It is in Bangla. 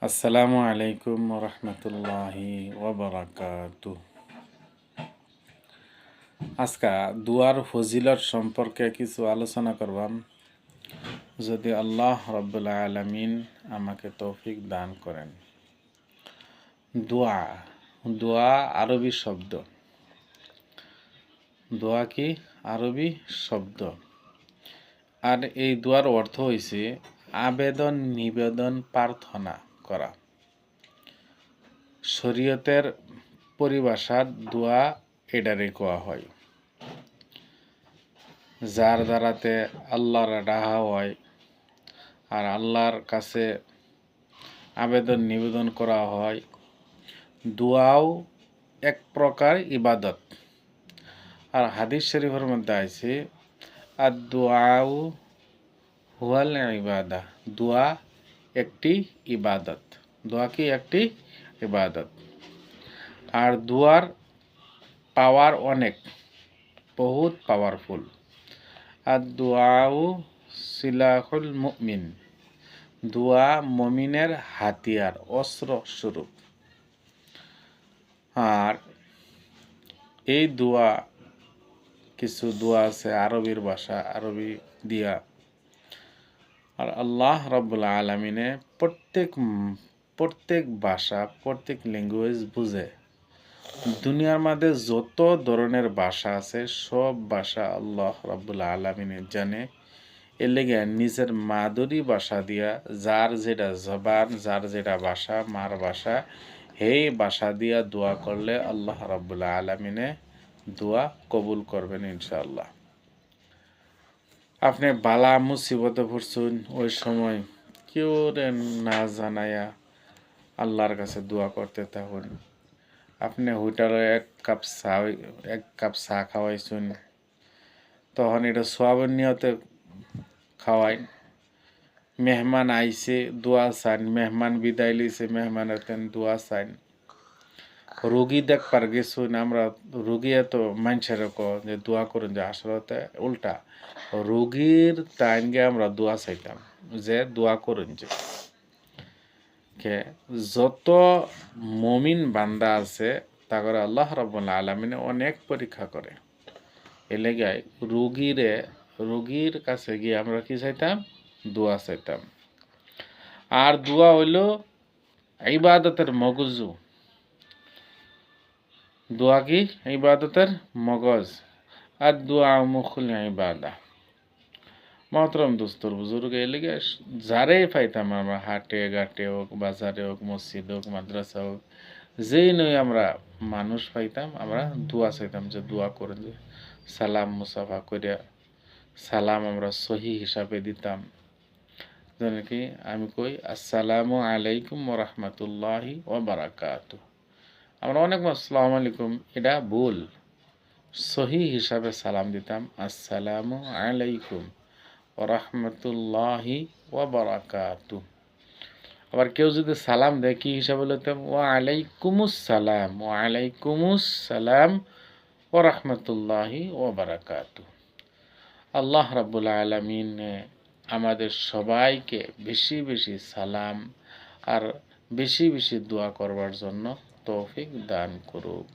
আসসালামু আলাইকুম রহমতুল্লাহি ওবরাকাতু। আজকা দুয়ার ফজিলত সম্পর্কে কিছু আলোচনা করবাম, যদি আল্লাহ রব্বুল আলামিন আমাকে তৌফিক দান করেন। দোয়া দোয়া আরবি শব্দ। দোয়া কি আরবি শব্দ, আর এই দোয়ার অর্থ হইছে আবেদন নিবেদন প্রার্থনা করা। শরীয়তের পরিভাষার দোয়া এটারে কোয়া হয়, যার দ্বারাতে আল্লাহর ডাহা হয় আর আল্লাহর কাছে আবেদন নিবেদন করা হয়। দোয়াও এক প্রকার ইবাদত। আর হাদিস শরীফের মধ্যে আছে আর দোয়াও হুয়াল ইবাদা, দোয়া একটি ইবাদত। দোয়া কি একটি ইবাদত। আর দোয়ার পাওয়ার অনেক, বহুত পাওয়ারফুল। আর দোয়াও সিলাহুল মুমিন, দোয়া মমিনের হাতিয়ার, অস্ত্র স্বরূপ। আর এই দোয়া কিছু দোয়া আছে আরবির ভাষা, আরবি দিয়া। আর আল্লাহ রাব্বুল আলামিনে প্রত্যেক ভাষা, প্রত্যেক ল্যাঙ্গুয়েজ বুঝে। দুনিয়ার মধ্যে যত ধরনের ভাষা আছে সব ভাষা আল্লাহ রাব্বুল আলামিনে জানে। এর লেগে নিজের মাদুরি ভাষা দিয়া, যার যেটা জবান, যার যেটা ভাষা, মার ভাষা, এই ভাষা দিয়া দোয়া করলে আল্লাহ রাব্বুল আলামিনে দোয়া কবুল করবেন ইনশাআল্লাহ। আপনি বালা মুসিবতে পড়ছেন, ওই সময় কেউ না জানায়া আল্লাহর কাছে দোয়া করতে থাকুন। আপনি হোটেলে এক কাপ চা খাওয়াইছেন, তখন এটা সোয়াবের নিয়তে খাওয়াই। মেহমান আইছে, দোয়া চান। মেহমান বিদায় লইছে, মেহমানের তেন দোয়া চান। রোগী দেখবার গেছুন, আমরা রোগী এত মানুষের যে দোয়া করুন, যে আসলে উল্টা রোগীর টাইমকে আমরা দোয়া চাইতাম, যে দোয়া করুন। যে যত মমিন বান্দা আছে তা করে আল্লাহ রাব্বুল আলামিনে অনেক পরীক্ষা করে। এর লেগে রোগীর কাছে গিয়ে আমরা কি চাইতাম? দোয়া চাইতাম। আর দোয়া হইল ইবাদতের মগজু। দোয়া কি ইবাদতের মগজ। আর দোয়া মুখুল ইবাদা। মহতরম দোস্তর বুজুর্গ, এর লেগে যারে পাইতাম আমরা, হাটে ঘাটে হোক, বাজারে হোক, মসজিদ হোক, মাদ্রাসা হোক, যেই নই আমরা মানুষ পাইতাম, আমরা দোয়া চাইতাম যে দোয়া করেন। যে সালাম মুসাফা করিয়া সালাম আমরা সহি হিসাবে দিতাম। যেন কি আমি কই আসসালামু আলাইকুম রহমতুল্লাহি ওবারাকাতু। আমরা অনেক আসসালামু আলাইকুম, এটা ভুল। সহি হিসাবে সালাম দিতাম আসসালামু আলাইকুম রহমতুল্লাহি ওবারাকাতু। আবার কেউ যদি সালাম দেয় কি হিসাবে বলতাম? ওয়ালাইকুমুসসালাম, ওয়ালাইকুমুসসালাম ওরহমতুল্লাহি ওবারাকাতু। আল্লাহ রাব্বুল আলামিন আমাদের সবাইকে বেশি বেশি সালাম আর বেশি বেশি দোয়া করবার জন্য তৌফিক দান করুক।